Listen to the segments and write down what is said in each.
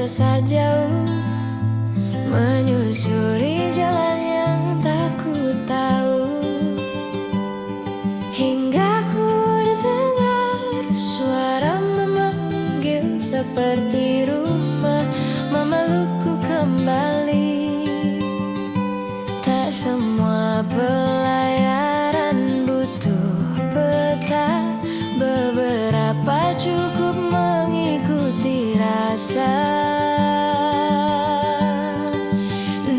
tersesat jauh, menyusuri jalan yang tak ku tahu, hingga ku dengar suara memanggil seperti rumah, memelukku kembali. Tak semua pelayaran butuh peta, beberapa cukup mengikuti rasa.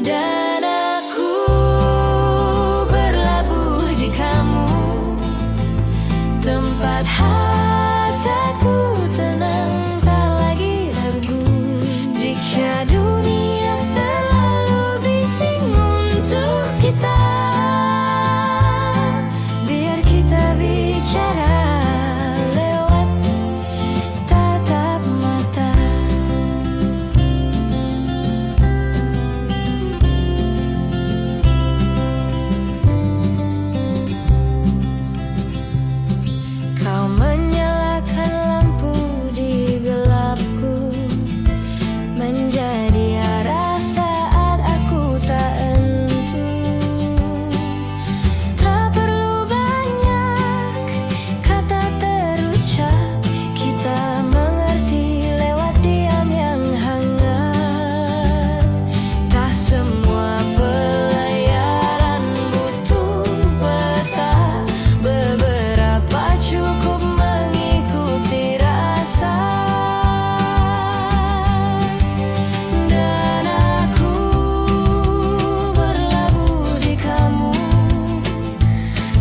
Dan aku berlabuh di kamu, tempat hatiku tenang, tak lagi ragu. Jika dunia terlalu bising untuk kita, biar kita bicara lewat tatap mata. Kau menyalakan lampu di gelapku, menjadi arah saat aku tak entu. Tak perlu banyak kata terucap, kita mengerti lewat diam yang hangat. Tak semua pelayaran butuh peta, beberapa cukup mengikuti rasa. Dan aku berlabuh di kamu,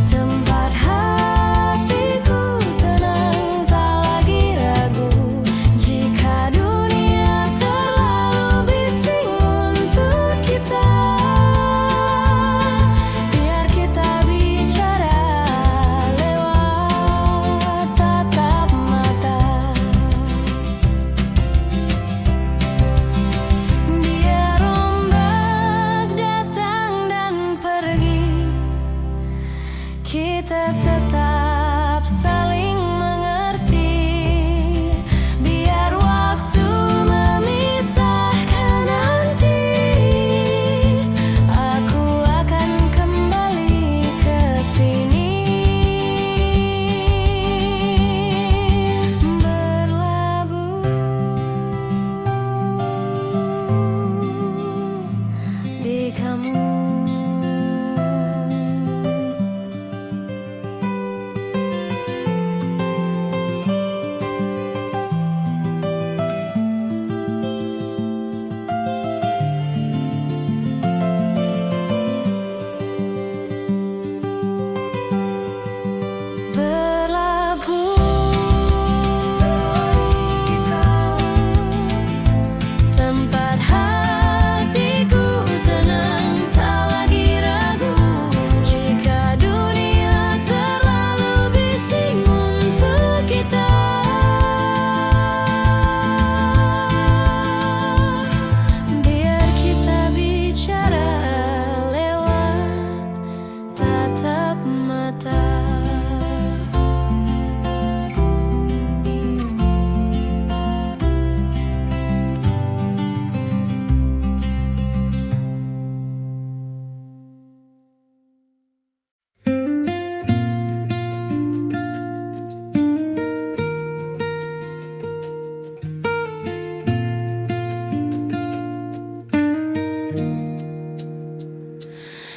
tempat hatiku tenang, tak lagi ragu. Jika dunia terlalu bising untuk kita, biar kita bicara lewat tatap mata. Biar ombak datang dan pergi, kita tetap saling mengerti. Biar waktu memisahkan nanti, aku akan kembali ke sini. Berlabuh di kamu. Tempat hatiku tenang, tak lagi ragu. Jika dunia terlalu bising untuk kita, biar kita bicara lewat tatap mata.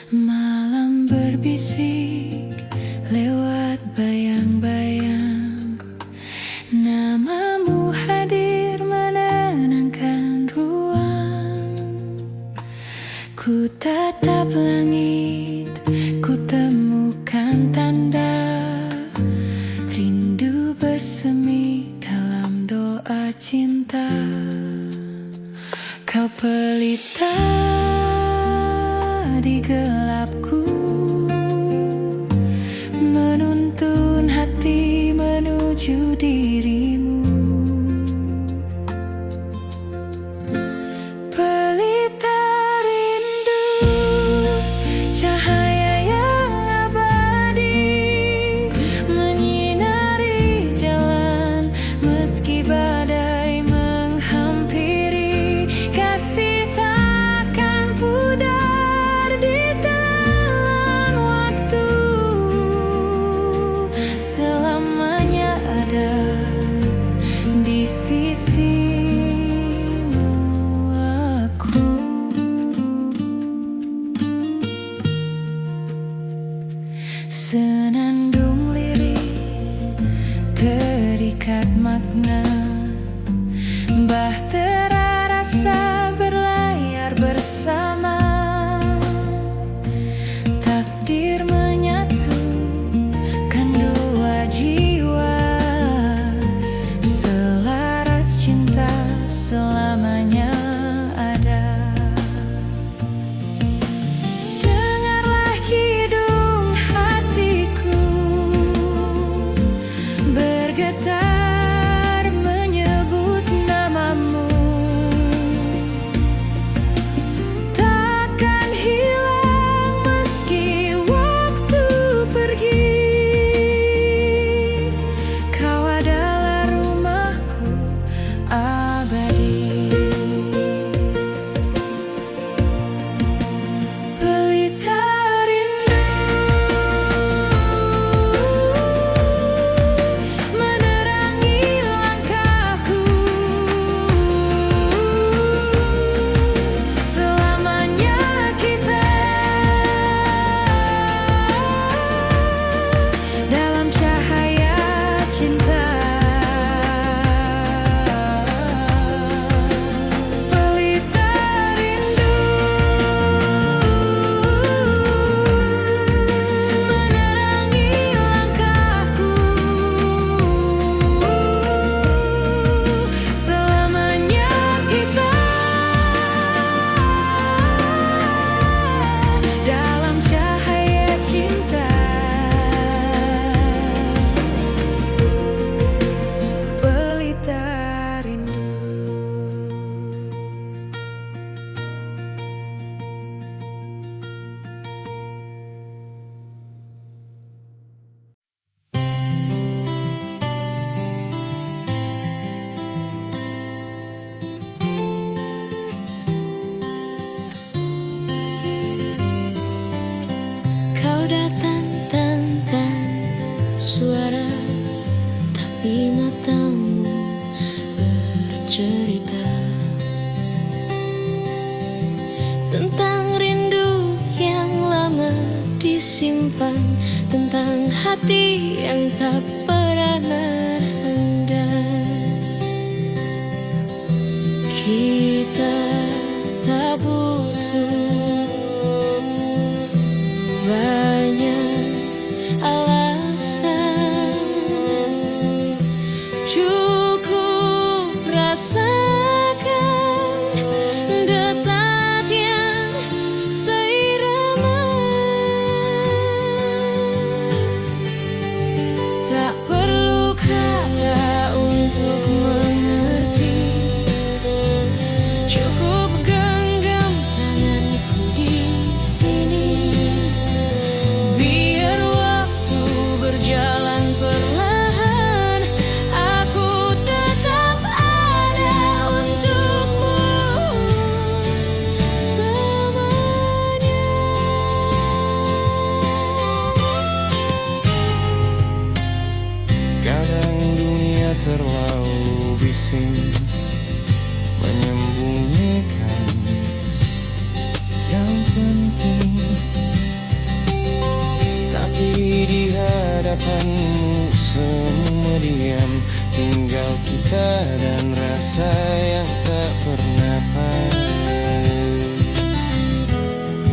Malam berbisik lewat bayang-bayang, namamu hadir menenangkan ruang. Ku tatap langit, ku temukan tanda rindu bersemi dalam doa cinta. Kau pelita di gelapku, menuntun hati menuju dirimu. Pelita rindu, cahaya yang abadi, menyinari jalan meski badai menghampiri. sudah tan-tan suara, tapi matamu bercerita tentang rindu yang lama disimpan, tentang hati yang tak pernah handal. Kita tak butuh banyak alasan, cukup rasakan detak yang seirama. Tak perlu kata untuk mengerti, cukup genggam tanganku di sini. Biar waktu berjalan perlahan, aku tetap ada untukmu selamanya. Kadang dunia terlalu bising menyembunyikan yang penting, tapi di hadapanmu semua diam, tinggal kita dan rasa yang tak pernah pasti.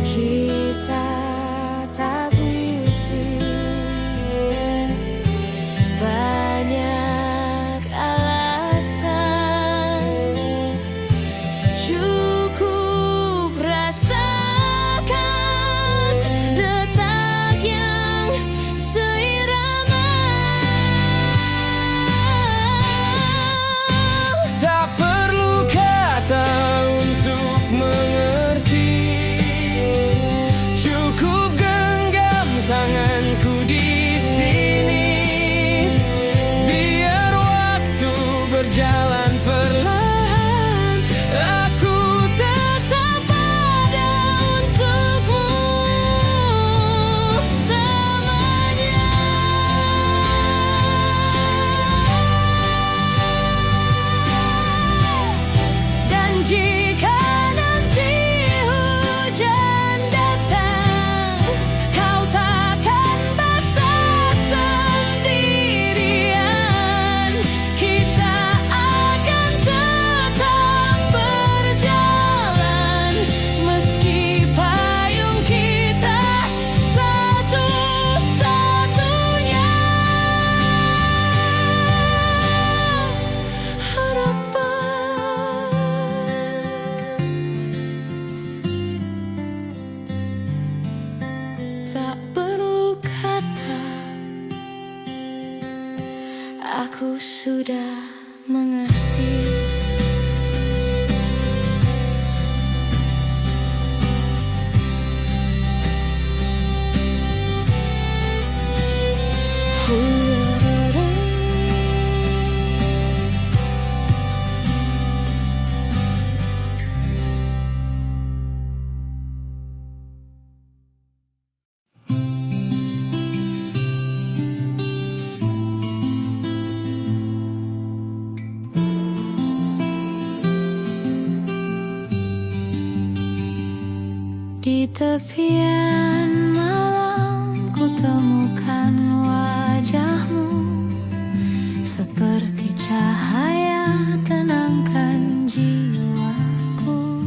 Kita tak butuh banyak alasan, cukup rasakan detak yang seirama. Tak perlu kata untuk mengerti, cukup genggam tanganku di sini. Biar waktu berjalan perlahan, aku tetap ada untukmu selamanya. Dan jika nanti hujan datang, kau takkan basah sendirian. Kita akan tetap berjalan, meski payung kita satu-satunya harapan. Tak perlu kata, aku sudah mengerti. Di tepian malam ku temukan wajahmu, seperti cahaya tenangkan jiwaku.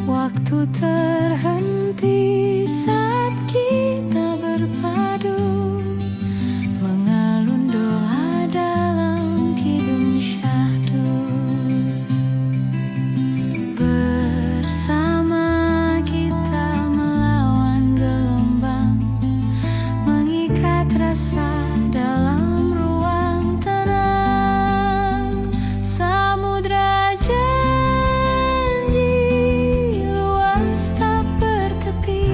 Waktu terhenti saat kita berpadu, mengalun doa dalam kidung syahdu. Bersama kita melawan gelombang, mengikat rasa dalam ruang tenang. Samudra janji luas tak bertepi,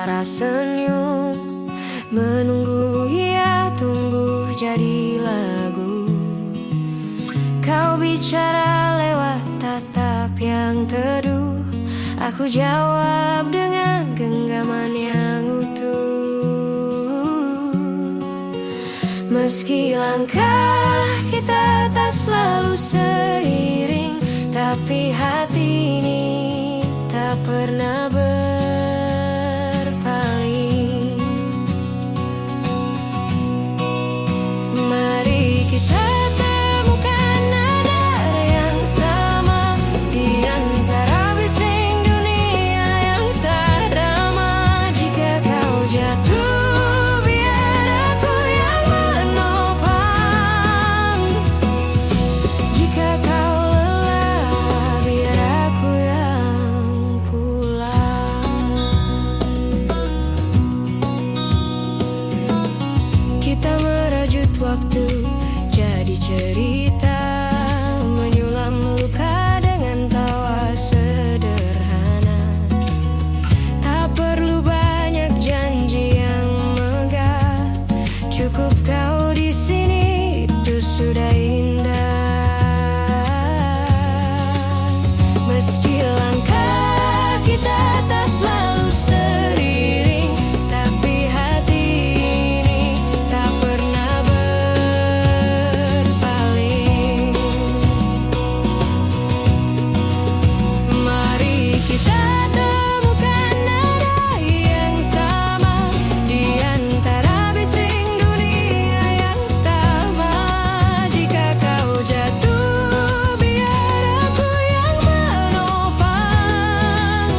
antara senyum, menunggu ia tumbuh jadi lagu. Kau bicara lewat tatap yang teduh, aku jawab dengan genggaman yang utuh. Meski langkah kita tak selalu seiring, tapi hati ini tak pernah berpaling. Mari kita temukan nada yang sama di antara bising dunia yang tak ramah. Jika kau jatuh, biar aku yang menopang. Jika kau lelah, biar aku yang pulang. Kita merajut waktu jadi cerita, menyulam luka dengan tawa sederhana. Tak perlu banyak janji yang megah, cukup kau di sini, itu sudah indah. Meski langkah kita tak selalu seiring, tapi hati ini tak pernah berpaling. Mari kita temukan nada yang sama di antara bising dunia yang tamat. Jika kau jatuh, biar aku yang menopang.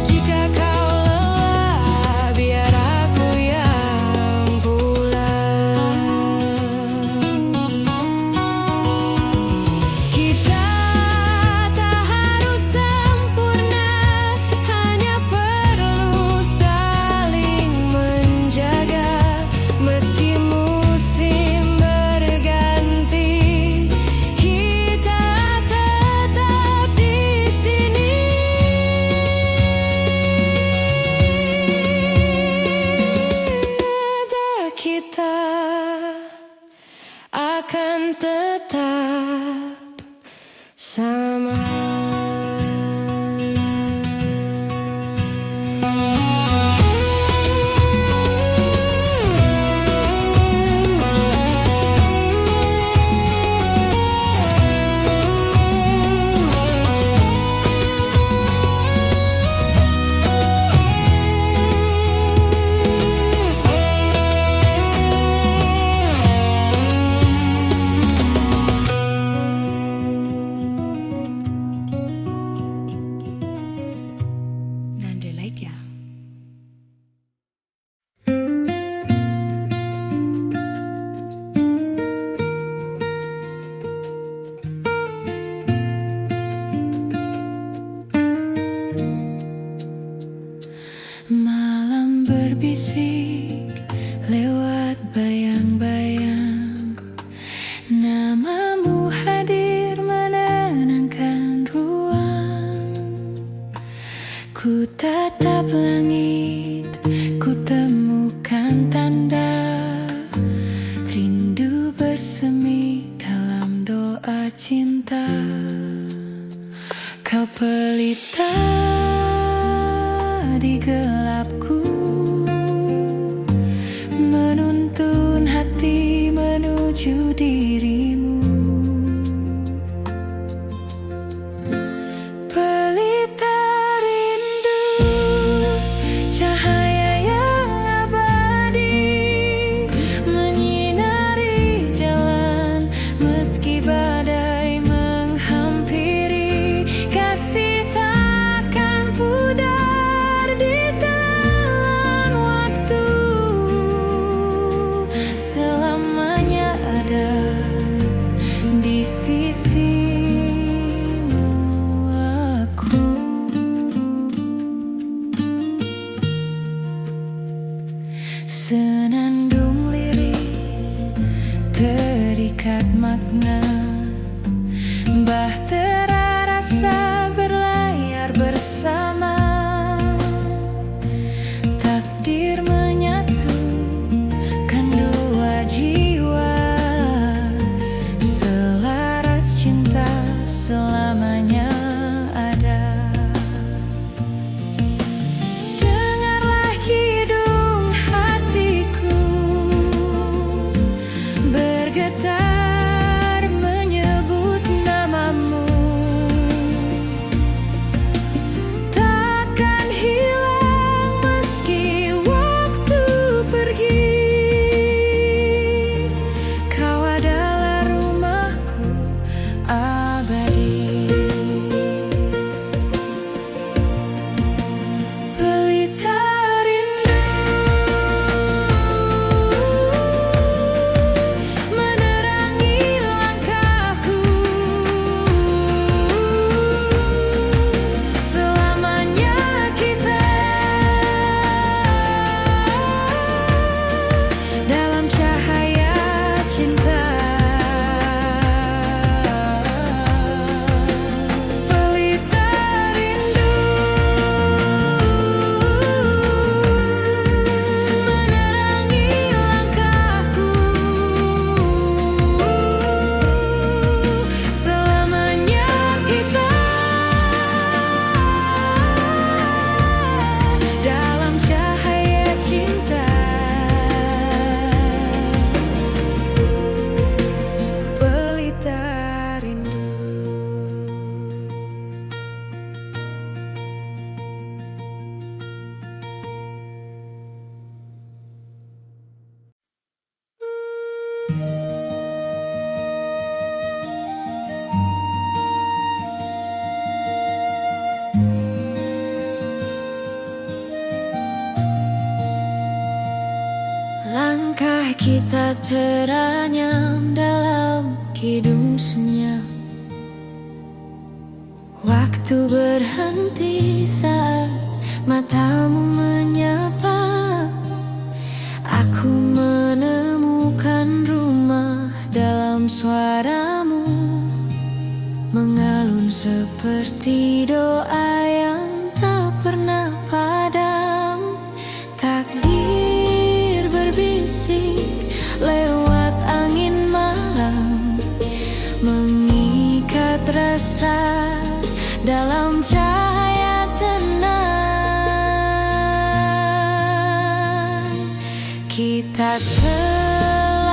Jika kau lelah, biar aku yang pulang. Kita tak harus sempurna, hanya perlu saling menjaga. Meski musim berganti, kita tetap di sini. Nada kita akan tetap sama. Nandelaitya. Malam berbisik lewat bayang-bayang, namamu hadir menenangkan ruang. Ku tatap langit, ku temukan tanda rindu bersemi dalam doa cinta. Kau pelita di gelapku, menuntun hati menuju dirimu. Pelita rindu, cahaya yang abadi, menyinari jalan meski badai menghampiri. Kasih takkan pudar di telan waktu, selamanya ada di sisimu aku. Senandung lirik terikat makna, bahtera rasa berlayar bersama. Biarkah kita teranyam dalam kidung senyap. Waktu berhenti saat matamu menyapa. Aku menemukan rumah dalam suaramu, mengalun seperti doa yang tak pernah padam. Takdir berbisik lewat angin malam, mengikat rasa dalam cahaya tenang. Kita selaras,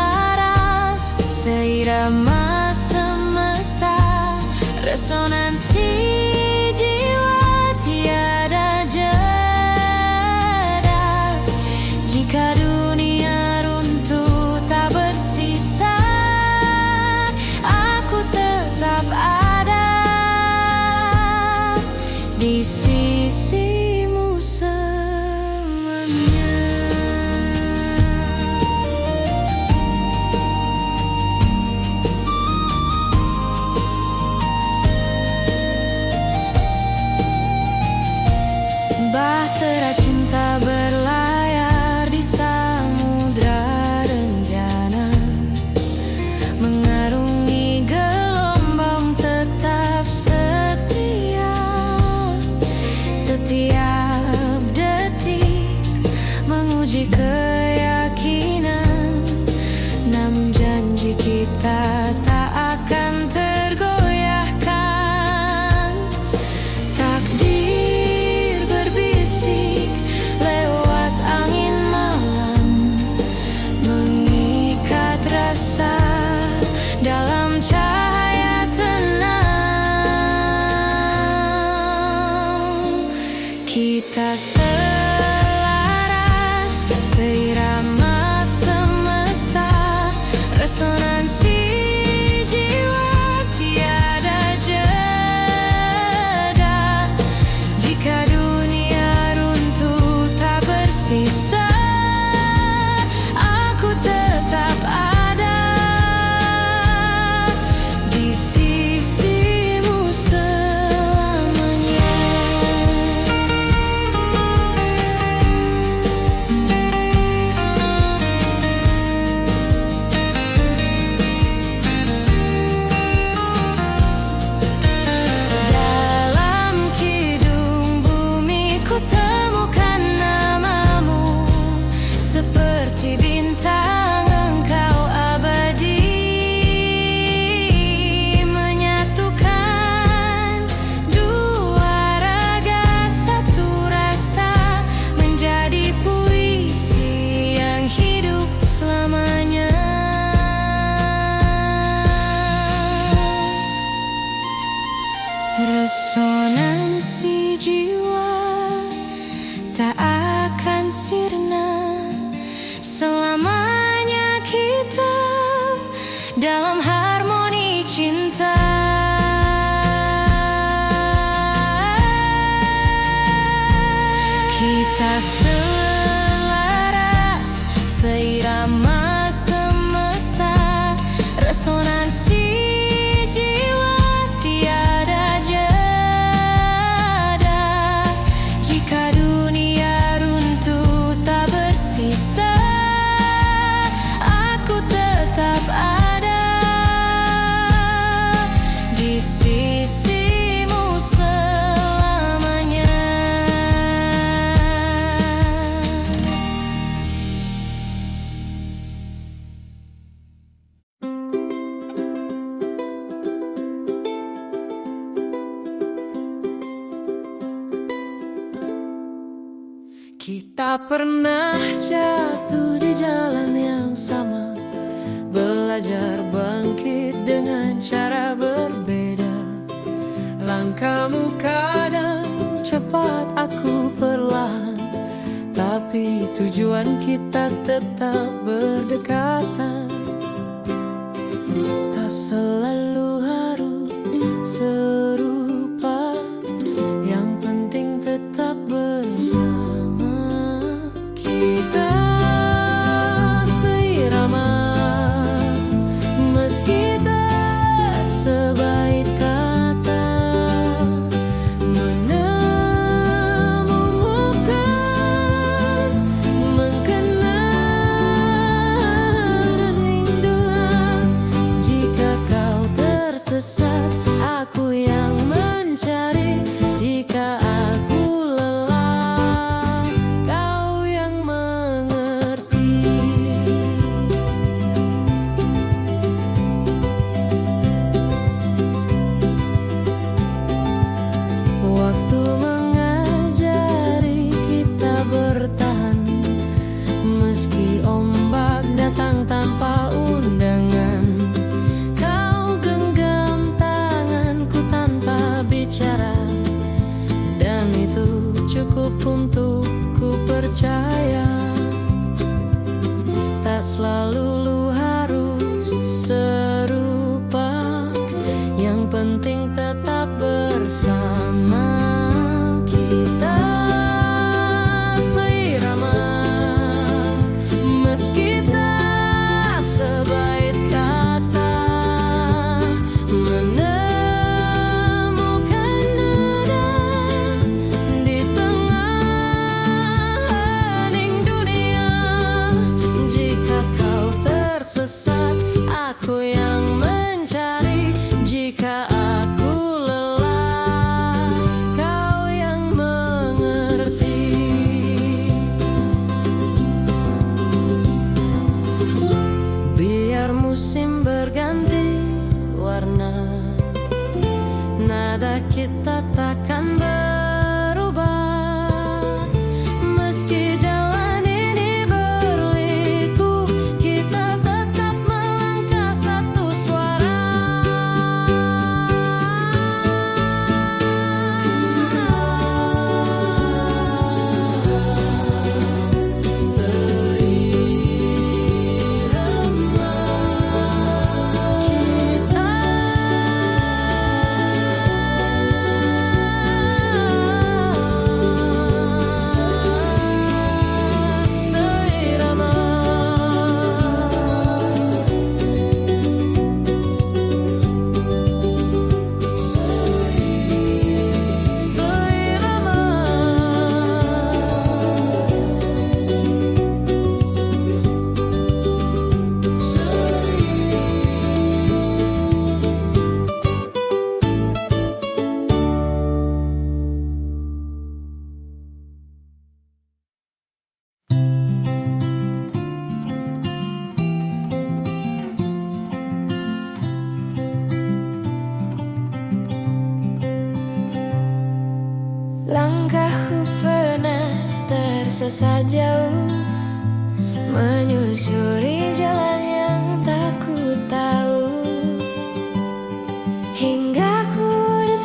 seirama semesta, resonansi jiwa tiada jeda. Jika dunia runtuh tak bersisa, aku tetap ada di sisimu selamanya. Bahtera cinta berlayar di samudra rencana, mengarungi gelombang tetap setia. Setiap detik menguji keyakinan, namun janji kita tak akan tergoyahkan. Takdir berbisik lewat angin malam, mengikat rasa dalam cahaya tenang. Kita selaras, seirama semesta, resonansi jiwa tiada jeda. Jika dunia runtuh tak bersisa, aku tetap ada di sisimu selamanya. Dalam kidung bumi ku temukan namamu, seperti bintang engkau abadi, menyatukan dua raga satu rasa, menjadi puisi yang hidup selamanya. Resonansi jiwa tak akan sirna, selamanya kita dalam harmoni cinta. Kita selaras, seirama semesta, resonansi jiwa tiada jeda. Jika dunia runtuh tak bersisa, aku tetap ada di sisimu selamanya. Kita pernah jatuh di jalan yang sama, belajar bangkit dengan cara berbeda. Langkahmu kadang cepat, aku perlahan, tapi tujuan kita tetap berdekatan. Tak selalu harus serupa, yang penting tetap bersama. Kita percaya, tak selalu lu harus serupa. Yang penting tetap bersama. Kita seirama, meski tak sebaik kata, menemukan nada di tengah hening dunia. Jika kau tersesat, aku yang mencari. Jika aku lelah, kau yang mengerti. Biar musim berganti warna, nada kita takkan berubah. Meski jalan ini berliku, kita tetap melangkah satu suara. Seirama, kita seirama. Langkahku pernah tersesat jauh, menyusuri jalan yang tak ku tahu, hingga ku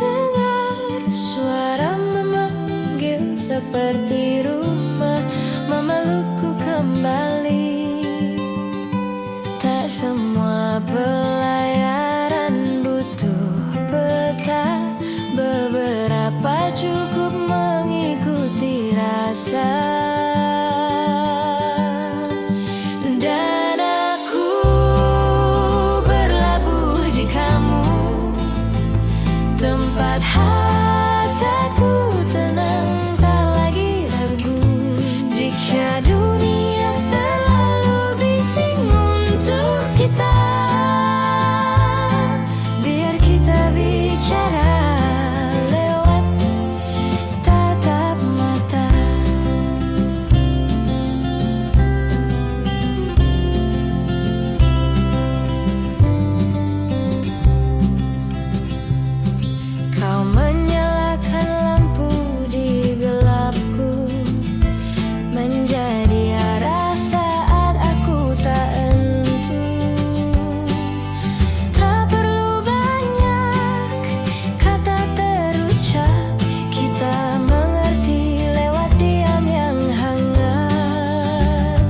dengar suara memanggil seperti rumah, memelukku kembali. Tak semua pelayaran butuh peta, beberapa cukup mengikuti rasa. Dan aku berlabuh di kamu, tempat hatiku tenang, tak lagi ragu. Jika dunia terlalu bising untuk kita, biar kita bicara lewat tatap mata. Kau menyalakan lampu di gelapku, menjadi arah saat aku tak entu. Tak perlu banyak kata terucap, kita mengerti lewat diam yang hangat.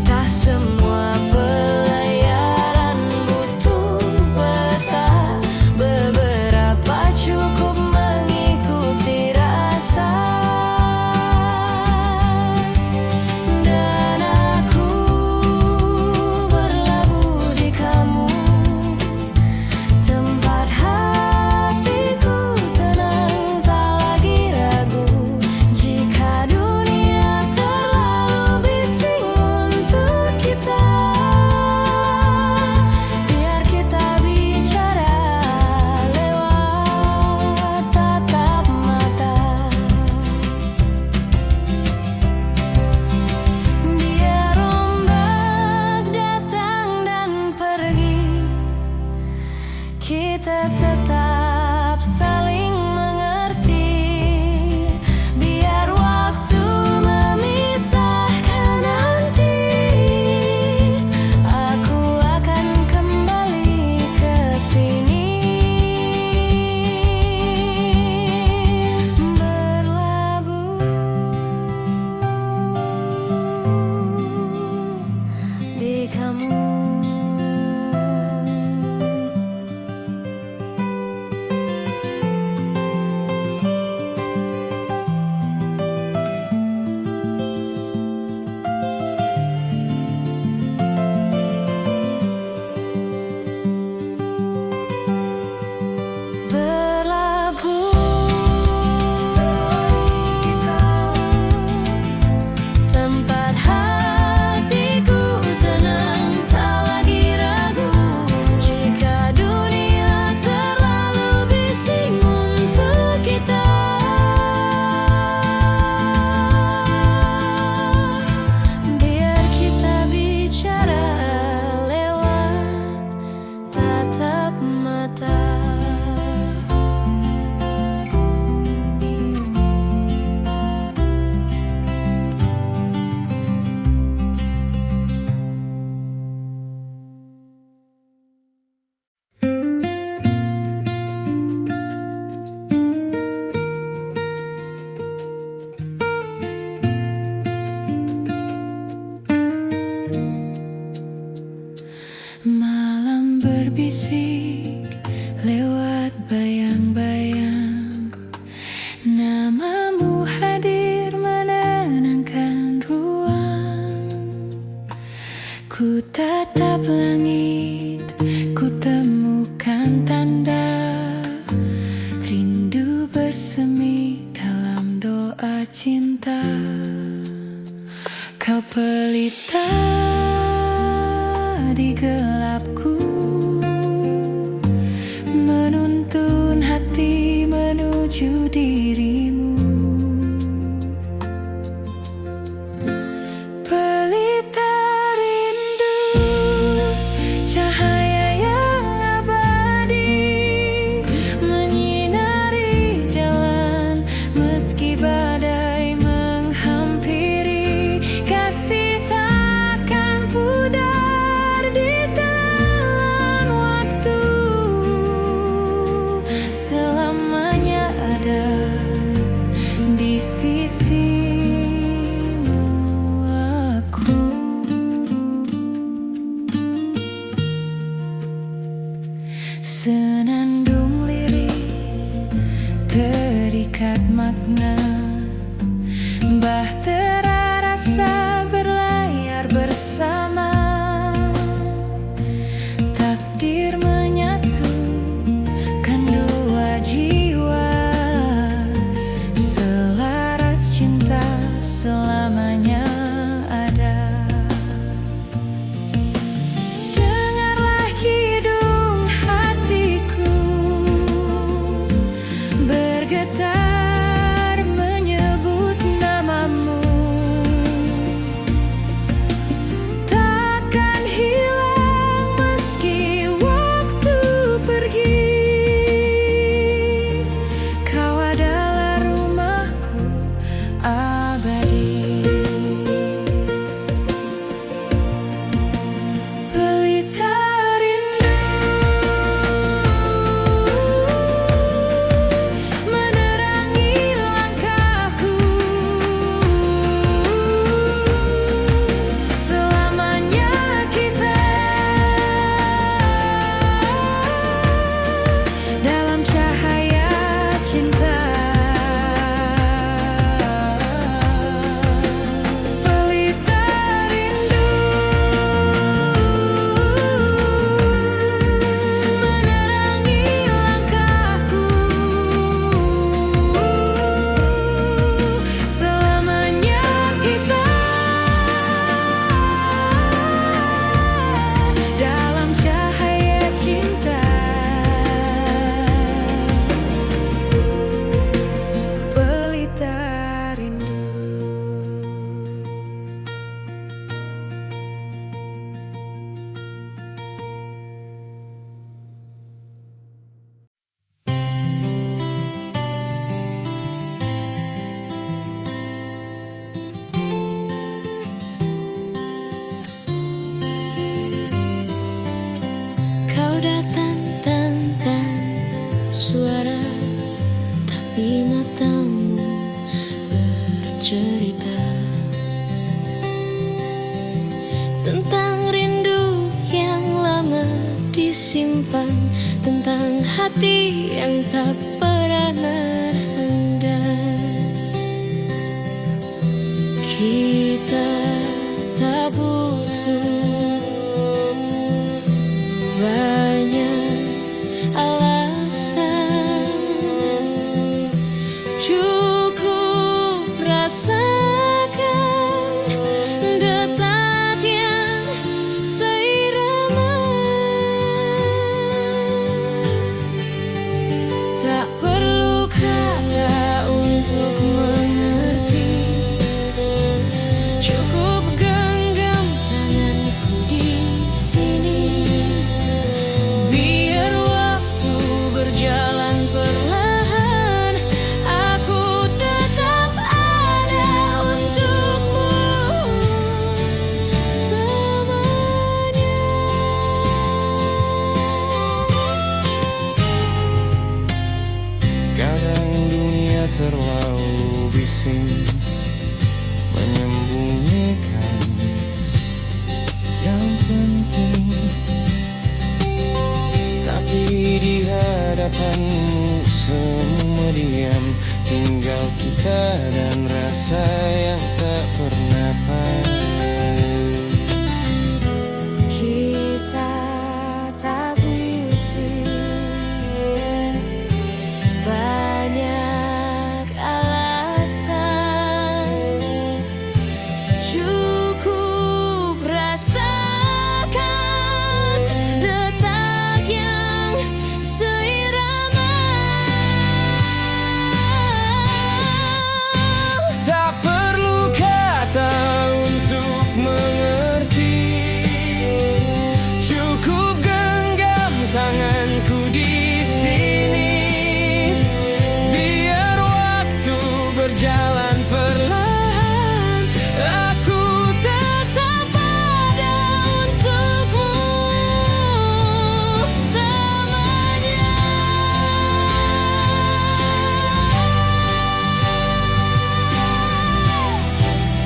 Tak semua pelayaran butuh peta, beberapa cukup mengikuti rasa. Ku tatap langit, ku temukan tanda rindu bersemi dalam doa cinta. Kau pelita di gelapku, menuntun hati menuju dirimu. Pelita rindu, cahaya yang abadi, menyinari jalan meski badai menghampiri. Kasih takkan pudar di telan waktu, selamanya ada di sisimu aku. Senandung lirik terikat makna, bahtera rasa berlayar bersama. Takdir menyatukan dua jiwa, selaras cinta selamanya ada. Dengarlah kidung hatiku bergetar menyebut namamu. Takkan hilang meski waktu pergi, kau adalah rumahku abadi. Pelita rindu menerangi langkahku, selamanya kita dalam cahaya cinta. Pelita rindu menerangi langkahku, selamanya kita dalam cahaya cinta. Pelita rindu. Kau datang tanpa suara, tapi matamu bercerita tentang rindu yang lama disimpan, tentang hati yang tak pernah renggang. Kita tak butuh banyak alasan, cukup rasakan detak yang seirama. Tak perlu kau Cukup rasakan detak yang seirama. Tak perlu kata untuk mengerti, cukup genggam tanganku di sini. Biar waktu berjalan perlahan, aku Tetap ada untukmu selamanya.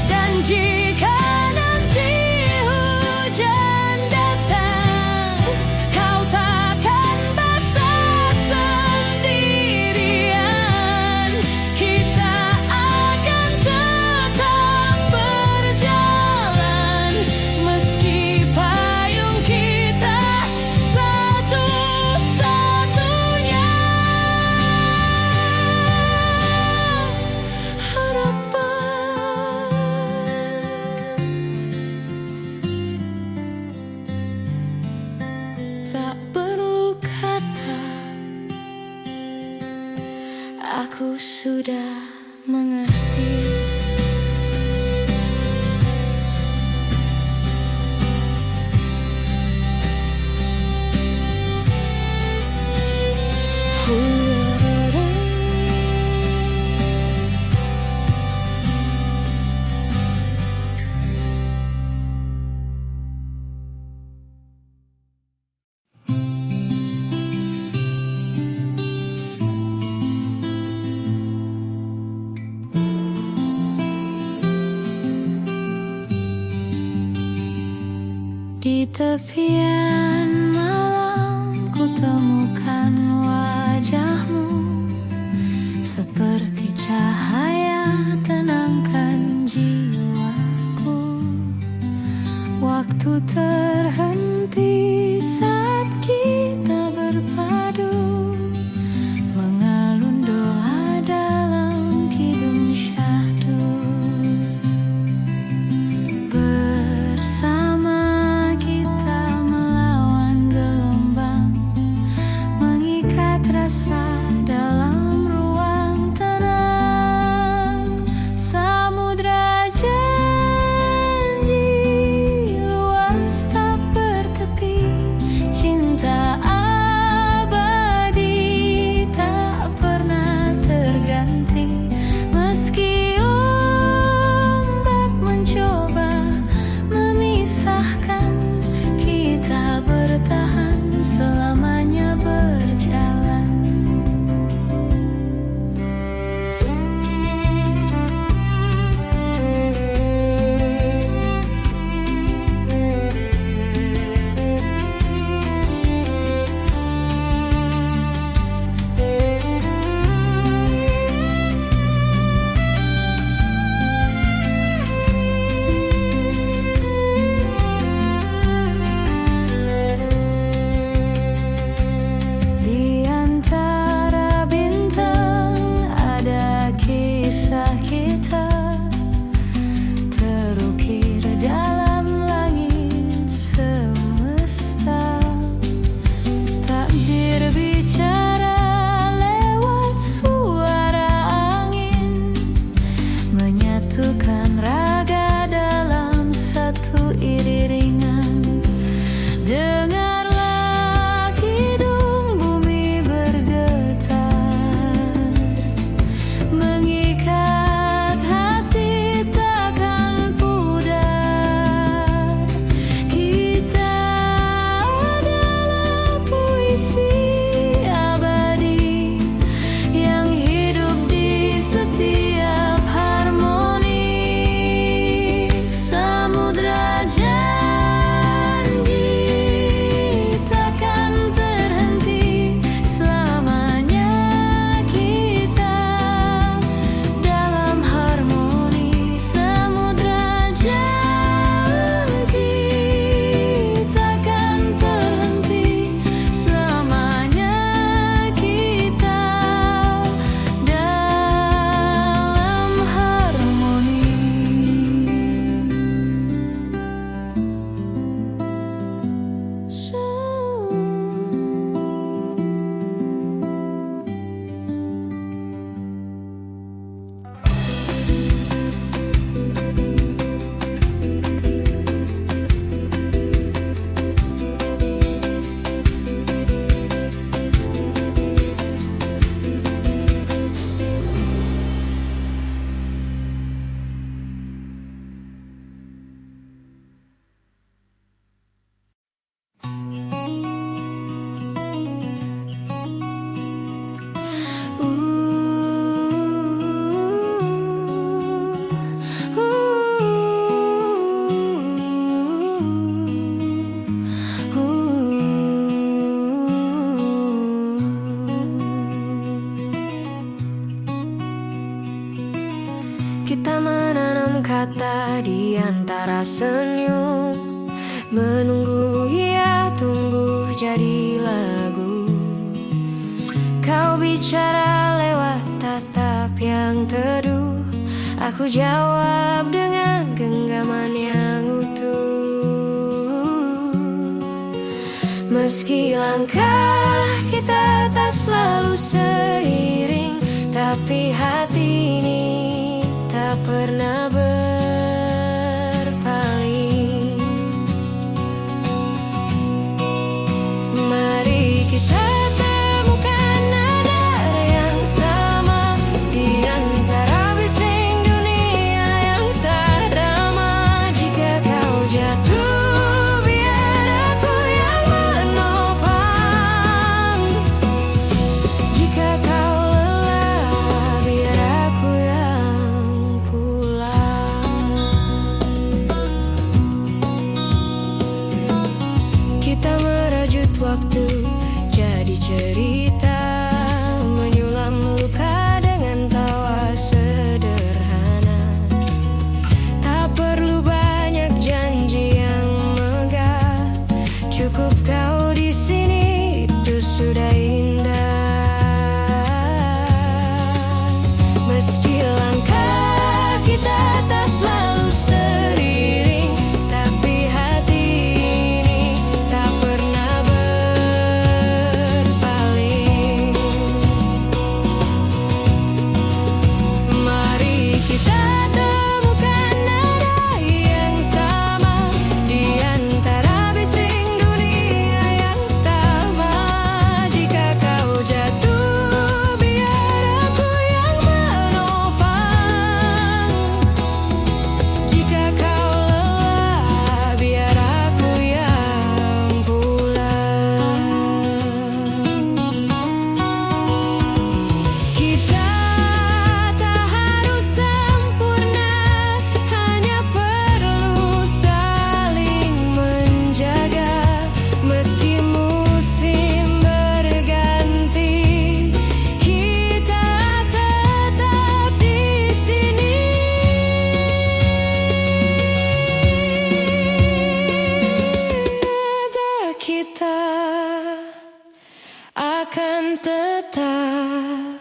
Dan jika nanti hujan datang, kau takkan basah sendirian. Kita akan tetap berjalan, meski payung kita satu-satunya harapan. Tak perlu kata, aku sudah mengerti. Di tepian malam ku temukan wajahmu, seperti cahaya tenangkan jiwaku. Waktu terhenti saat kita berpadu, mengalun doa dalam kidung syahdu. Bersama kita melawan gelombang, mengikat rasa dalam ruang tenang. Samudra janji luas tak antara senyum, menunggu ia tumbuh jadi lagu. Kau bicara lewat tatap yang teduh, aku jawab dengan genggaman yang utuh. Meski langkah kita tak selalu seiring, tapi hati ini tak pernah berpaling. Mari kita temukan nada yang sama di antara bising dunia yang tak ramah. Jika kau jatuh, biar aku yang menopang. Jika kau lelah, biar aku yang pulang. Kita merajut waktu jadi cerita, menyulam luka dengan tawa sederhana. Tak perlu banyak janji yang megah, cukup kau di sini, itu sudah indah. Meski langkah kita tak selalu seiring, tapi hati ini tak pernah berpaling. Mari kita temukan nada yang sama di antara bising dunia yang tamat. Jika kau jatuh, biar aku yang menopang. Jika kau lelah, biar aku yang pulang. Kita tak harus sempurna, hanya perlu saling menjaga. Meski musim berganti, kita tetap di sini. Nada kita akan tetap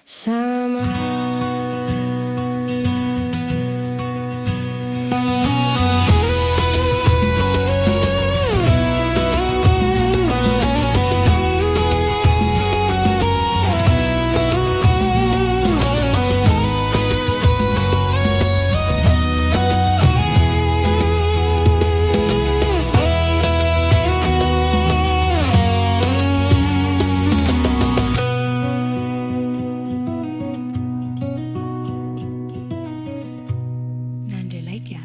sama. Nandelaitya.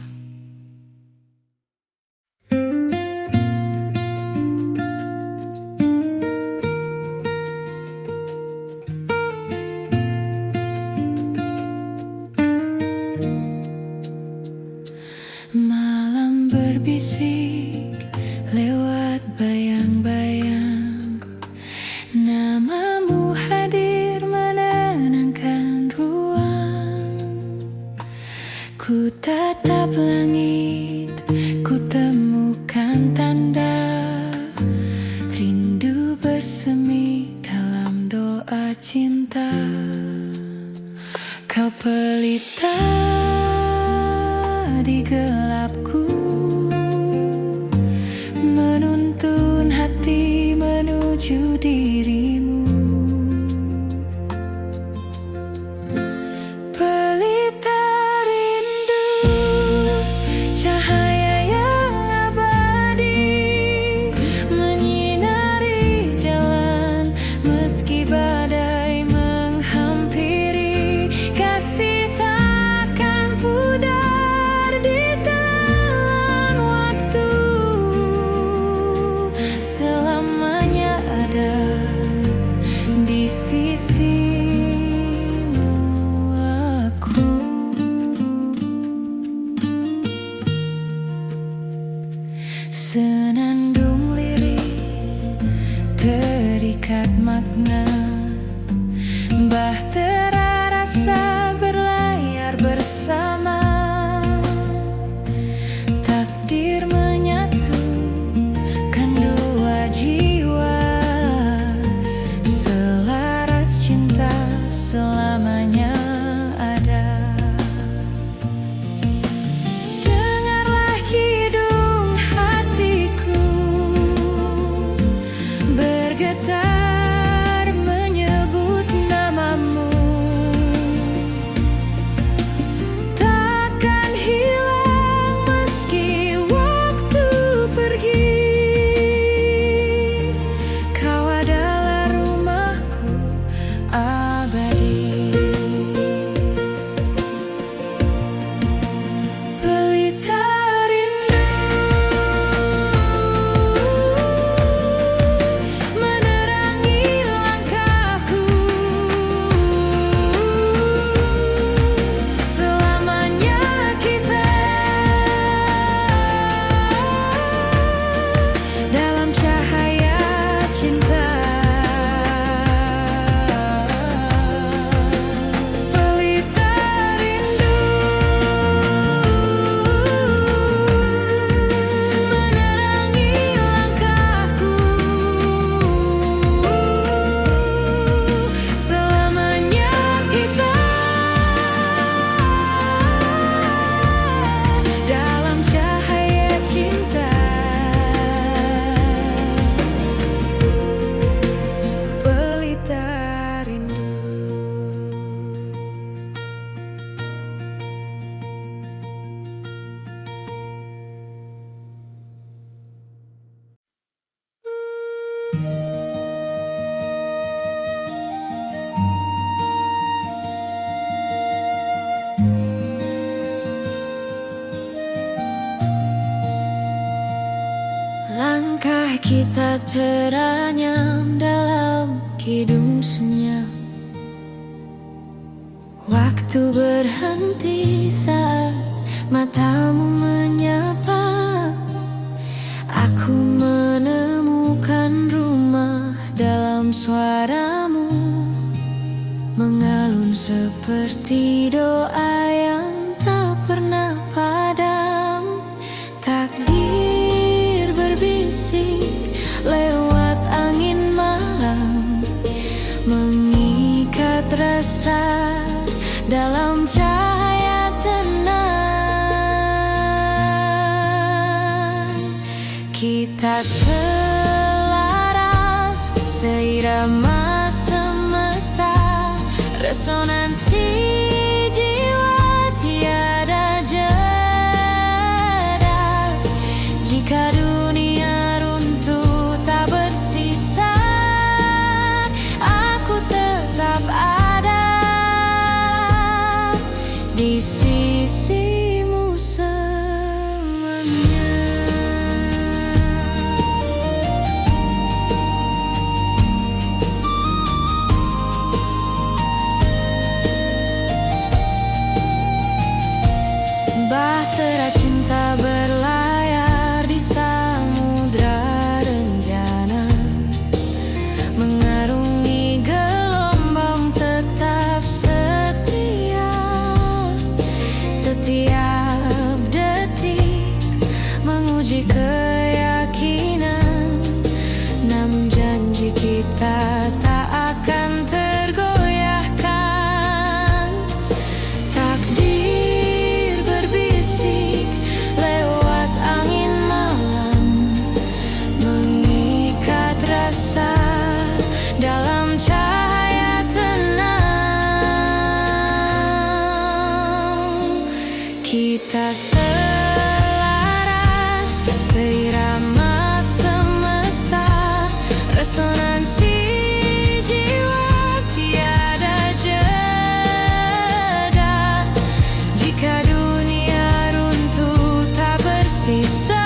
Malam berbisik lewat bayang-bayang, namamu hadir menenangkan ruang. Ku tatap langit, ku temukan tanda rindu bersemi dalam doa cinta. Kau pelita di gelapku, menuntun hati menuju dirimu. Pelita rindu, cahaya yang abadi, menyinari jalan meski badai menghampiri. Kasih takkan pudar di telan waktu, selamanya ada di sisimu aku. Senandung lirik terikat makna, bahtera rasa berlayar bersama. Pernahkah kita teranyam dalam kidung senyap? Waktu berhenti saat matamu menyapa. Aku menemukan rumah dalam suaramu, mengalun seperti doa yang tak pernah padam. Takdir berbisik lewat angin malam, mengikat rasa dalam cahaya tenang. Kita selaras, seirama semesta, resonansi jiwa tiada jeda. Jika dunia runtuh tak bersisa, aku tetap ada di sisimu selamanya. Bahtera cinta berlayar di samudra rencana, mengarungi gelombang tetap setia. Setiap detik menguji keyakinan, namun janji kita tak akan tergoyahkan. Takdir berbisik lewat angin malam, mengikat rasa dalam cahaya tenang. Kita selaras, seirama semesta, resonansi jiwa tiada jeda. Jika dunia runtuh tak bersisa,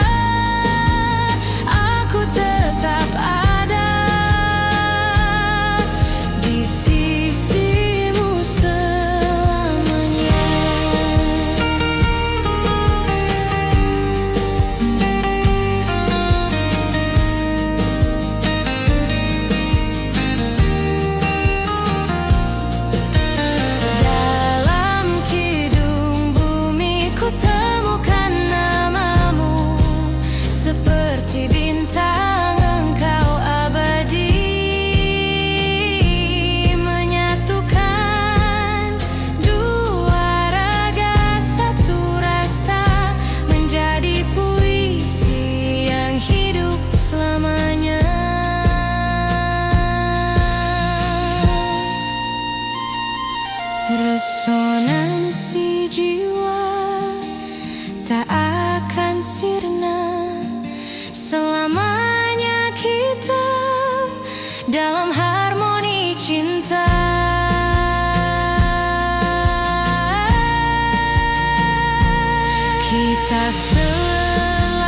aku tetap ada di sisimu selamanya. Dalam kidung bumi ku temukan namamu, seperti bintang engkau abadi, menyatukan dua raga satu rasa, menjadi puisi yang hidup selamanya. Resonansi jiwa tak akan sirna, selamanya kita dalam harmoni cinta. Kita selaras,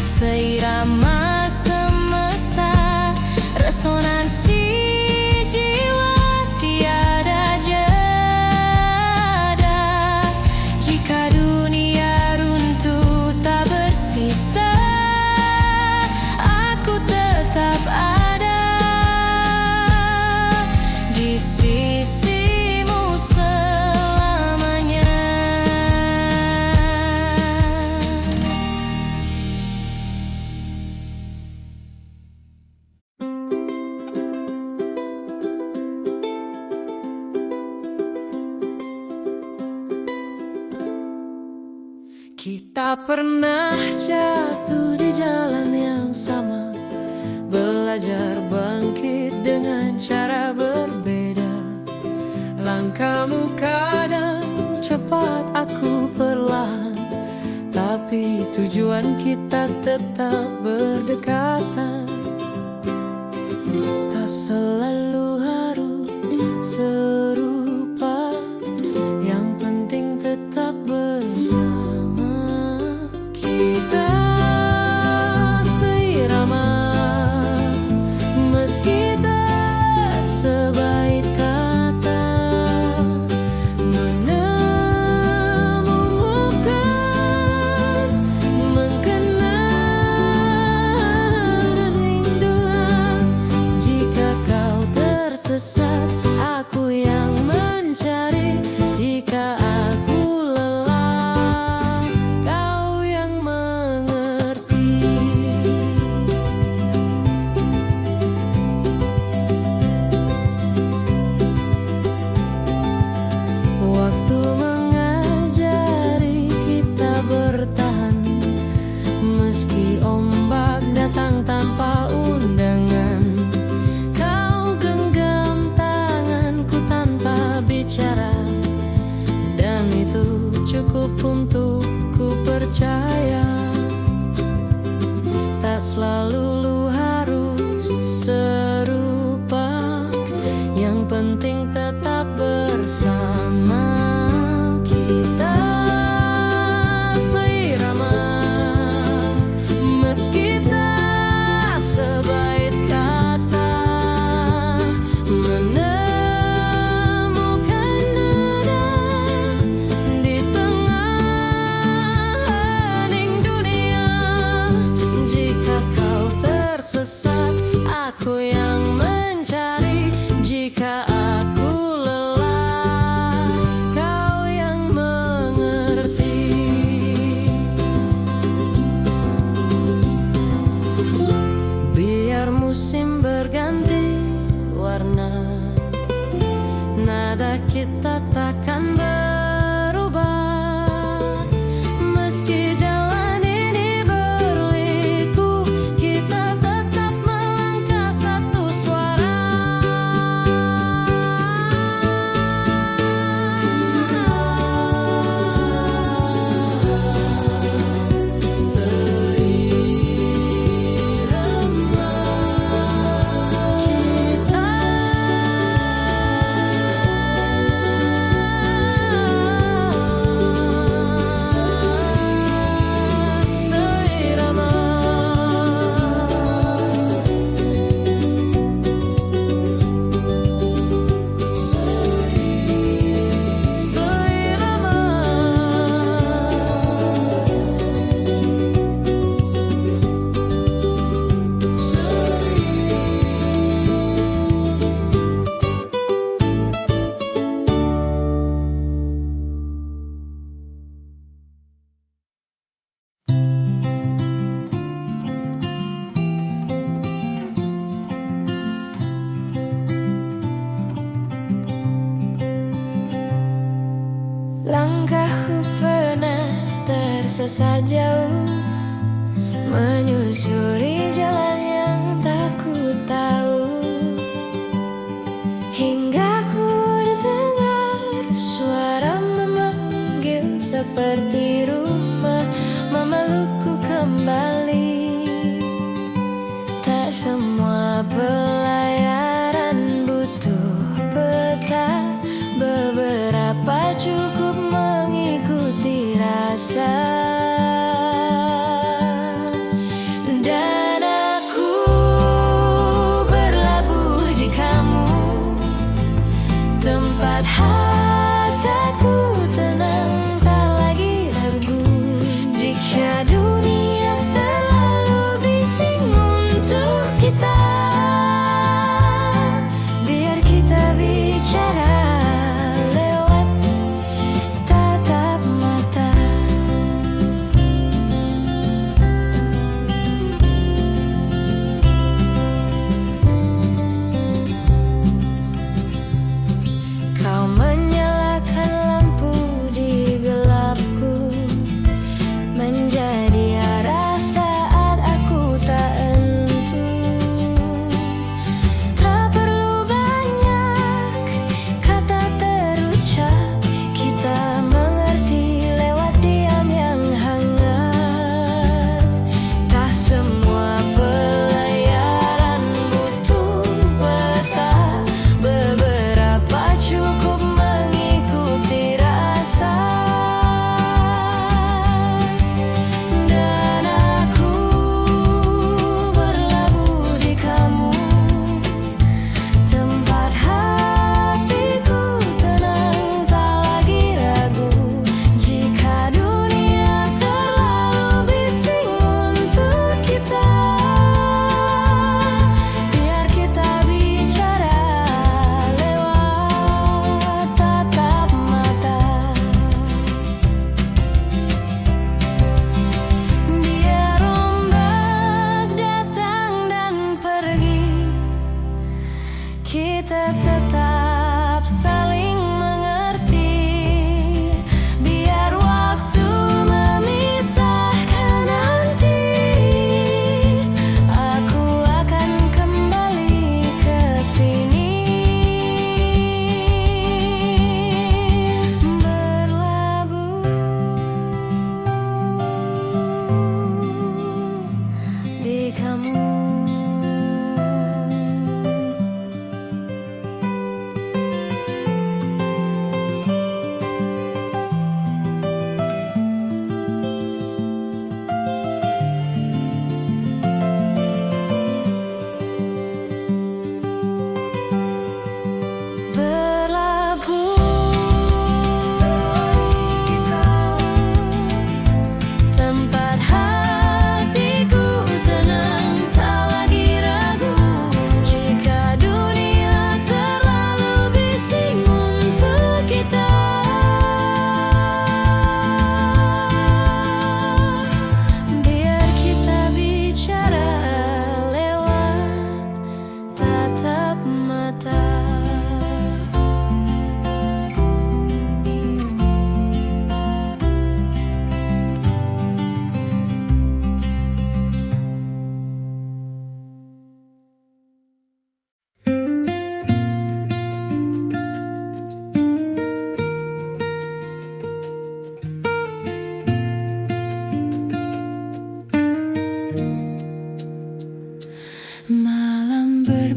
seirama semesta, resonansi jiwa tiada jeda. Jika dunia runtuh tak bersisa, aku tetap ada di sisimu selamanya. Kita pernah jatuh di jalan yang sama, belajar bangkit dengan cara berbeda. Langkahmu kadang cepat, aku perlahan, tapi tujuan kita tetap berdekatan. Tak selalu harus serupa, yang penting tetap bersama. Kita percaya, tak selalu lu harus serupa. Yang penting tetap bersama. Kita seirama, meski tak sebaik kata, menemukan nada di tengah hening dunia. Jika kau tersesat, aku yang mencari. Jika aku lelah, kau yang mengerti. Biar musim berganti warna, nada kita takkan berubah. Meski jalan ini berliku, kita tetap melangkah satu suara. Langkahku pernah tersesat jauh, menyusuri jalan yang tak ku tahu, hingga ku dengar suara memanggil seperti rumah, memelukku kembali. Tak semua pelayaran butuh peta, beberapa cukup mengikuti rasa. Dan aku berlabuh di kamu, tempat hatiku tenang, tak lagi ragu. Jika dunia terlalu bising untuk kita, biar kita bicara lewat tatap mata. Kau menyalakan lampu di gelapku, menjadi arah saat aku tak entu. Tak perlu banyak kata terucap, kita mengerti lewat diam yang hangat. Tak semua pelayaran butuh peta, beberapa cukup mengikuti rasa.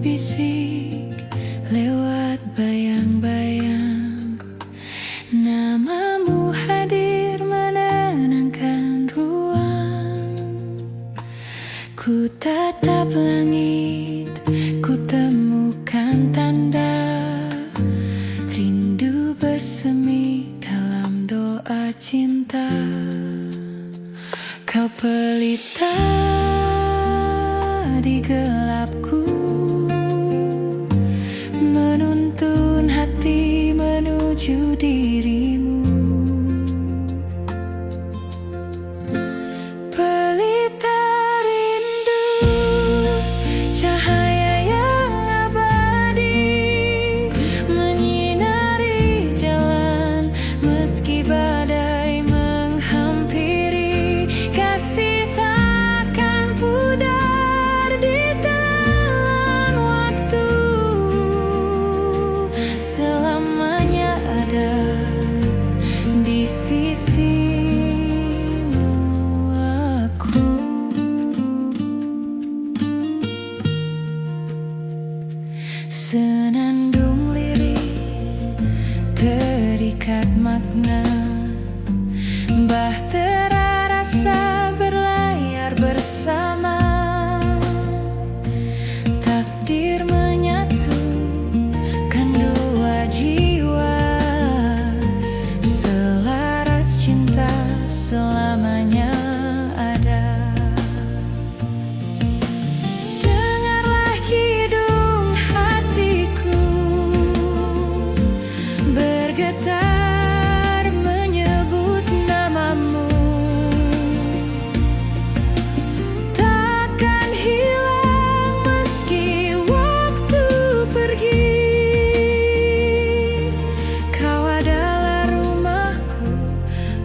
berbisik lewat bayang-bayang. Namamu hadir menenangkan ruang. Ku tatap langit, ku temukan tanda rindu bersemi dalam doa cinta. Kau pelita di gelapku, menuntun hati menuju dirimu. Pelita rindu, cahaya yang abadi, menyinari jalan meski badai menghampiri. Kasih takkan pudar di telan waktu, selamanya ada di sisimu aku. Senandung lirik terikat makna, bahtera rasa berlayar bersama. Takdir menyatukan dua jiwa, selaras cinta selamanya ada. Dengarlah kidung hatiku bergetar menyebut namamu. Takkan hilang meski waktu pergi. Kau adalah rumahku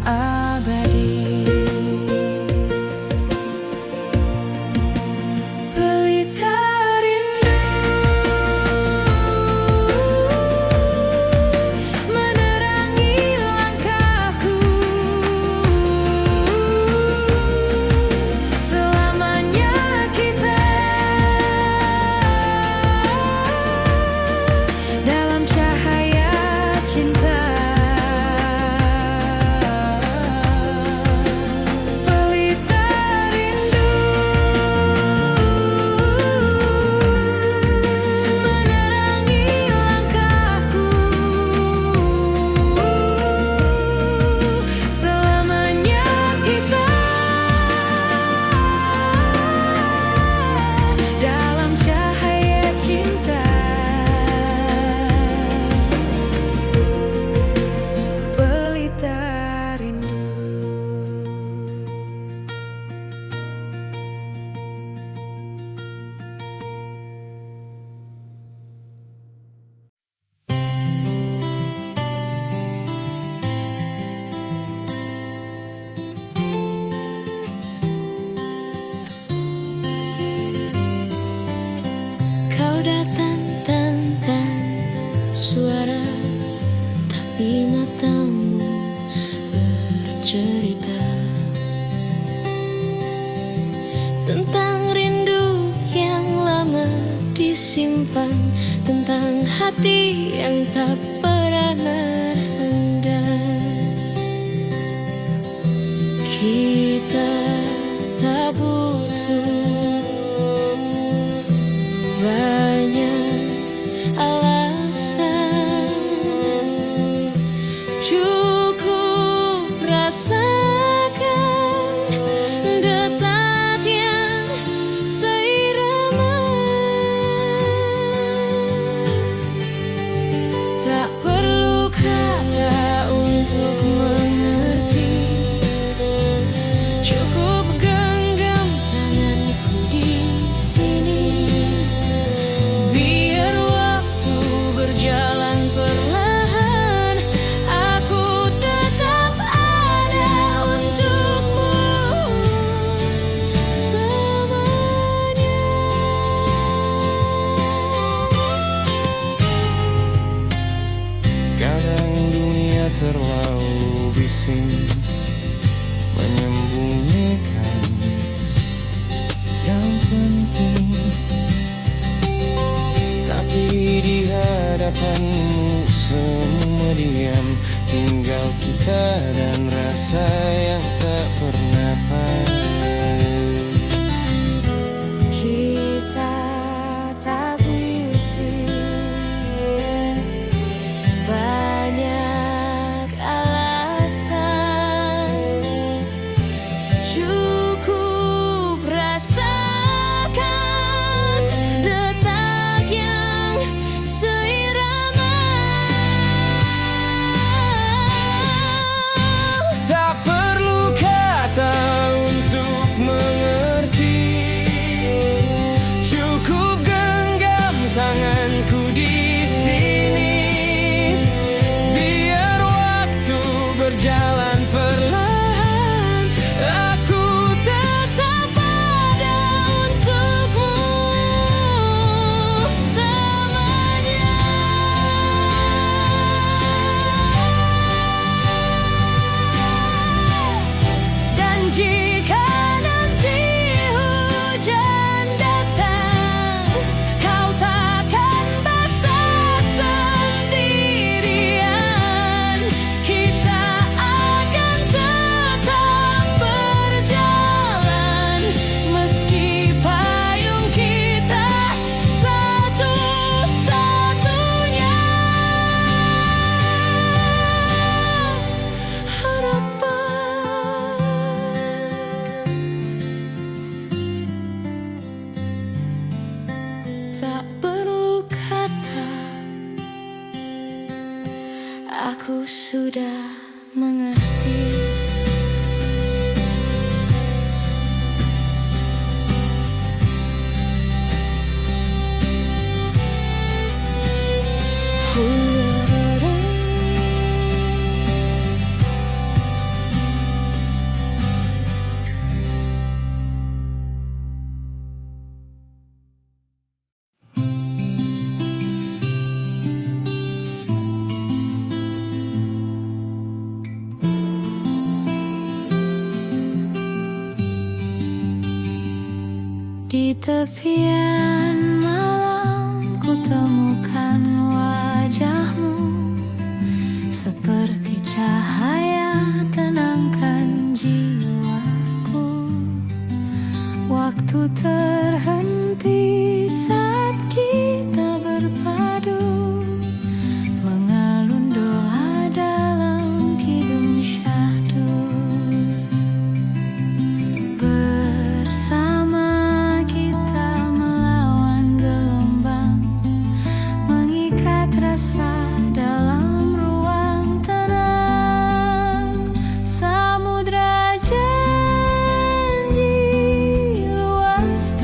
abadi. Pelita rindu menerangi langkahku, selamanya kita dalam cahaya cinta. Pelita rindu menerangi langkahku, selamanya kita dalam cahaya cinta. Pelita rindu. Kau datang tanpa suara, tapi matamu bercerita tentang rindu yang lama disimpan, tentang hati yang tak pernah merendam. Kita tak butuh banyak alasan, cukup rasakan detaknya seirama. Tak perlu kata untuk mengerti Cukup rasakan detak yang seirama. Tak perlu kata untuk mengerti, cukup genggam tanganku di sini. Biar waktu berjalan perlahan, aku Tetap ada untukmu selamanya. Dan jika nanti hujan datang, kau takkan basah sendirian. Kita akan tetap berjalan, meski payung kita satu-satunya harapan. Tak perlu kata, aku sudah mengerti. Di tepian malam ku temukan wajahmu, seperti cahaya tenangkan jiwaku. Waktu terhenti saat kita berpadu, mengalun doa dalam kidung syahdu. Bersama kita melawan gelombang, mengikat rasa dalam ruang tenang. Samudra janji luas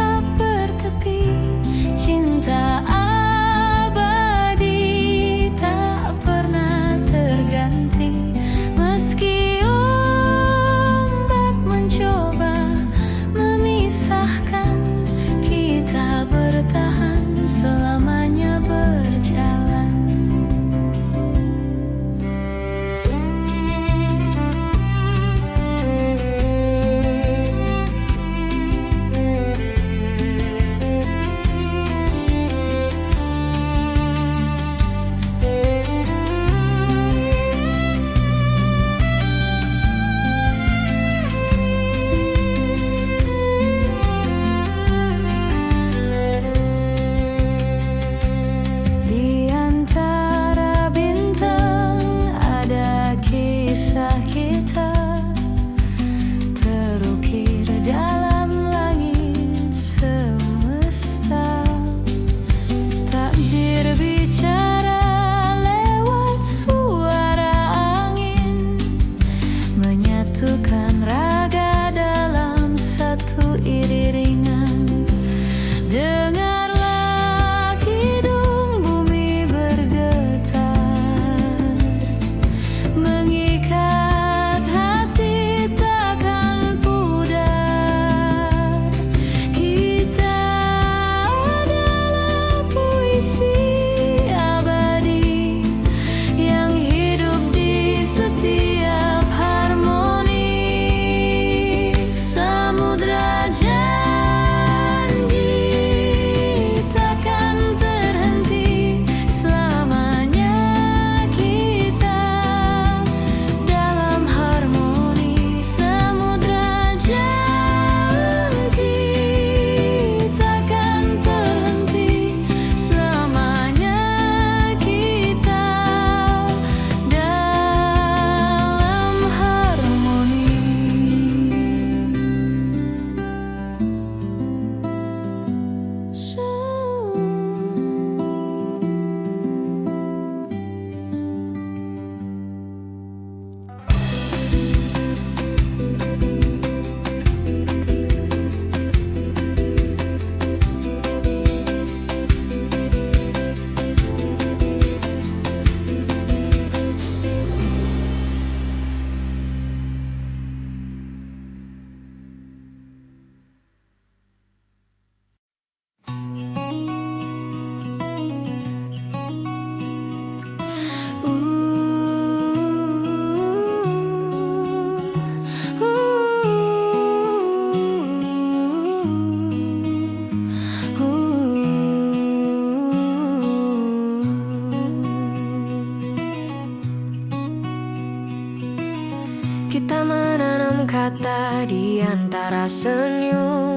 di antara senyum,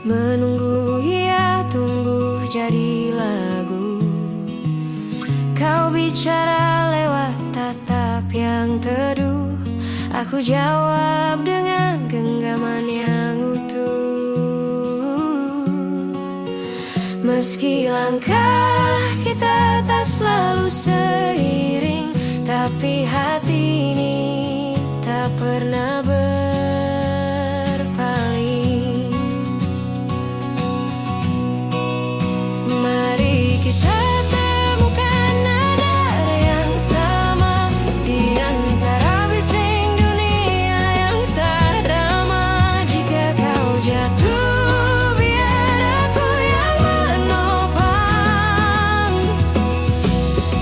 menunggu ia tumbuh jadi lagu. Kau bicara lewat tatap yang teduh, aku jawab dengan genggaman yang utuh. Meski langkah kita tak selalu seiring, tapi hati ini tak pernah berpaling. Mari kita temukan nada yang sama di antara bising dunia yang tak ramah. Jika kau jatuh, biar aku yang menopang.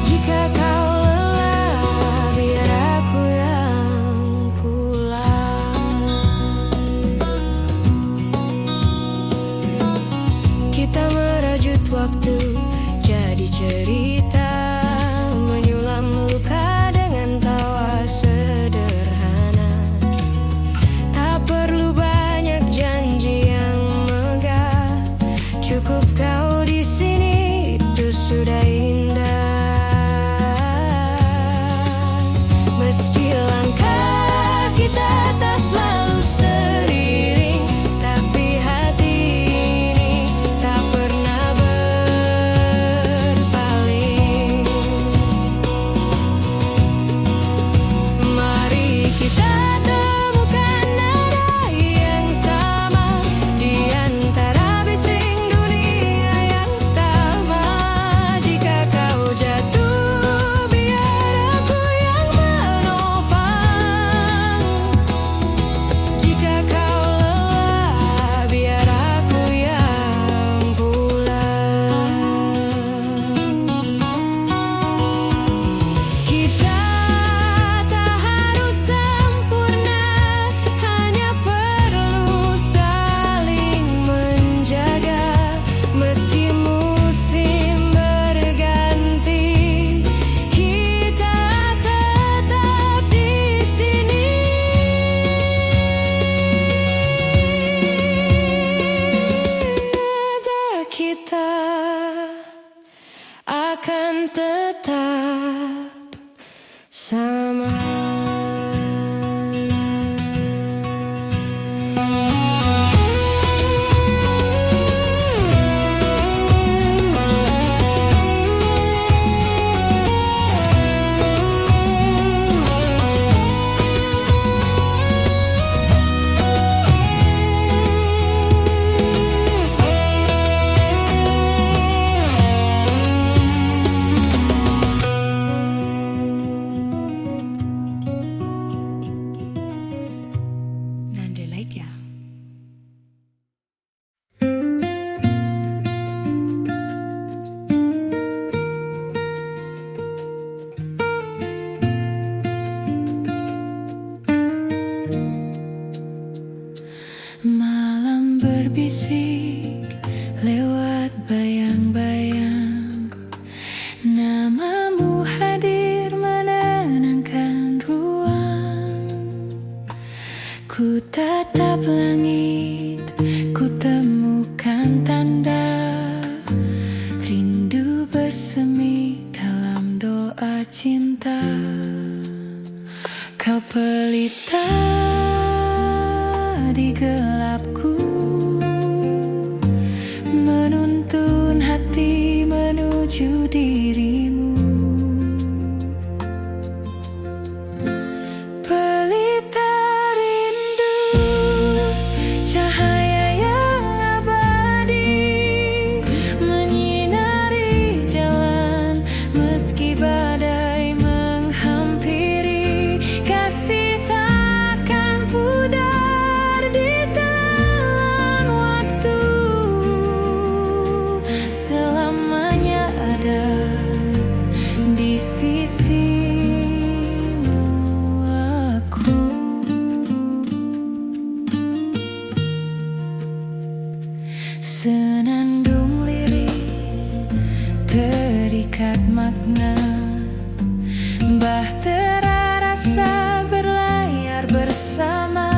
Jika kau lelah, biar aku yang pulang. Kita merajut waktu jadi cerita, menyulam luka dengan tawa sederhana. Tak perlu banyak janji yang megah, cukup kau di sini, itu sudah indah. Meski langkah kita tak selalu seiring, tapi hati ini tak pernah berpaling. Mari kita temukan nada yang sama di antara bising dunia yang tamat. Jika kau jatuh, biar aku yang menopang. Jika kau lelah, biar aku yang pulang. Kita tak harus sempurna, hanya perlu saling menjaga. Meski musim berganti, kita tetap di sini. Nada kita akan tetap sama. Nandelaitya. Malam berbisik lewat bayang-bayang, namamu hadir menenangkan ruang. Ku tatap langit, ku temukan tanda rindu bersemi dalam doa cinta. Kau pelita di gelapku, menuntun hati menuju dirimu. Pelita rindu, cahaya yang abadi, menyinari jalan meski badai menghampiri. Kasih takkan pudar di telan waktu, selamanya ada di sisimu aku. Senandung lirik terikat makna, bahtera rasa berlayar bersama.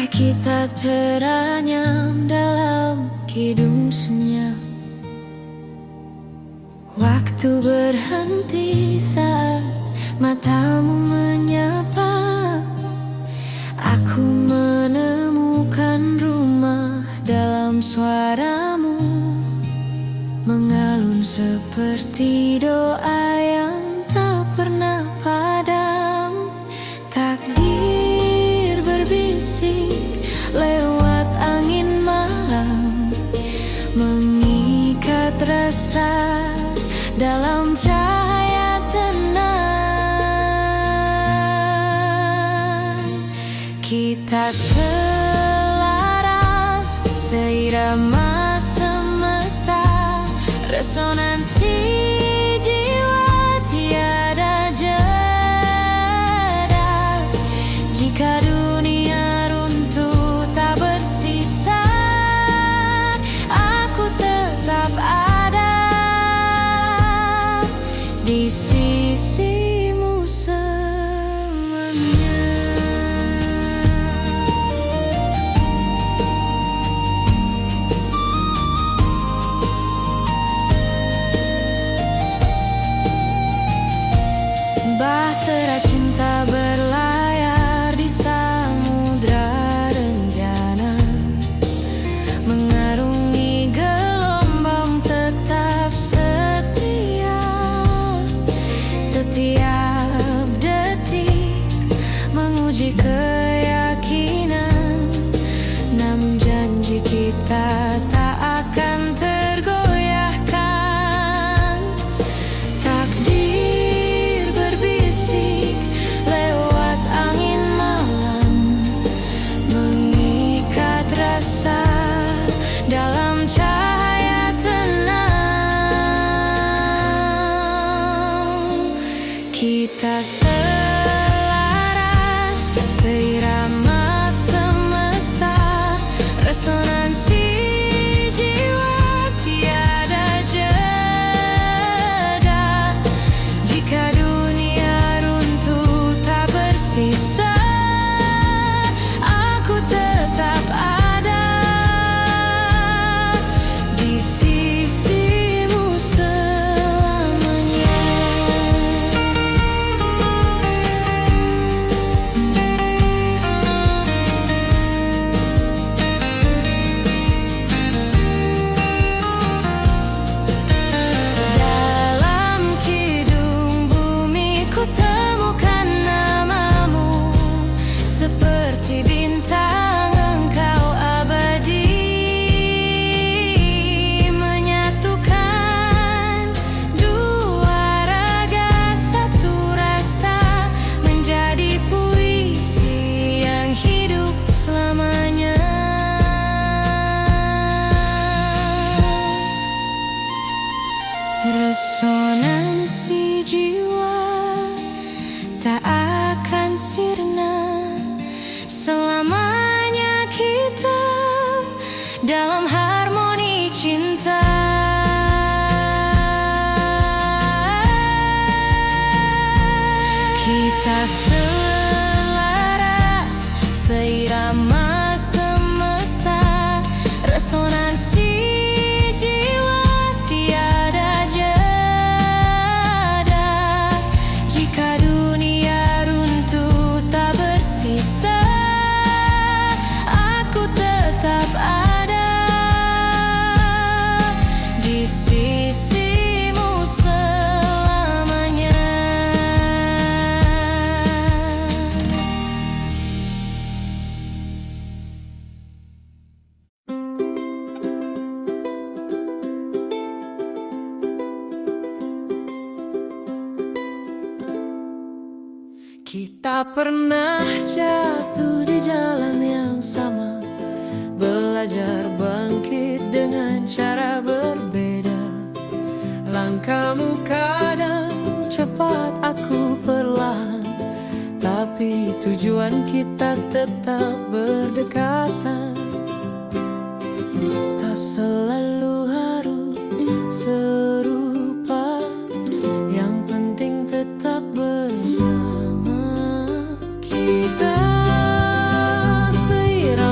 kita teranyam dalam kidung senyap. Waktu berhenti saat matamu menyapa. Aku menemukan rumah dalam suaramu, mengalun seperti doa yang tak pernah padam. Takdir berbisik lewat angin malam, mengikat rasa dalam cahaya tenang. Kita selaras seirama semesta, resonansi jiwa tiada jeda. Jika dunia runtuh tak bersisa, aku tetap ada di sisimu selamanya. Bahtera cinta berlayar di samudra rencana, mengarungi gelombang tetap setia. Setiap detik menguji keyakinan, namun janji kita tak akan tergoyahkan. Takdir berbisik lewat angin malam, mengikat rasa dalam cahaya tenang. Kita selaras seirama semesta, resonansi jiwa tiada jeda. Jika dunia runtuh tak bersisa, aku tetap ada di sisimu selamanya. Dalam kidung bumi ku temukan namamu, seperti bintang engkau abadi, menyatukan dua raga satu rasa, menjadi puisi yang hidup selamanya. Resonansi jiwa tak akan sirna, selamanya kita dalam harmoni cinta. Kita selaras seirama semesta, resonansi jiwa tiada jeda. Jika dunia runtuh tak bersisa, aku tetap ada di sisimu selamanya. Kita pernah jatuh di jalan yang sama, belajar bangkit dengan cara berbeda. Langkahmu kadang cepat, aku perlahan, tapi tujuan kita tetap berdekatan. Tak selalu harus serupa, yang penting tetap bersama. Kita seirama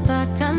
katakan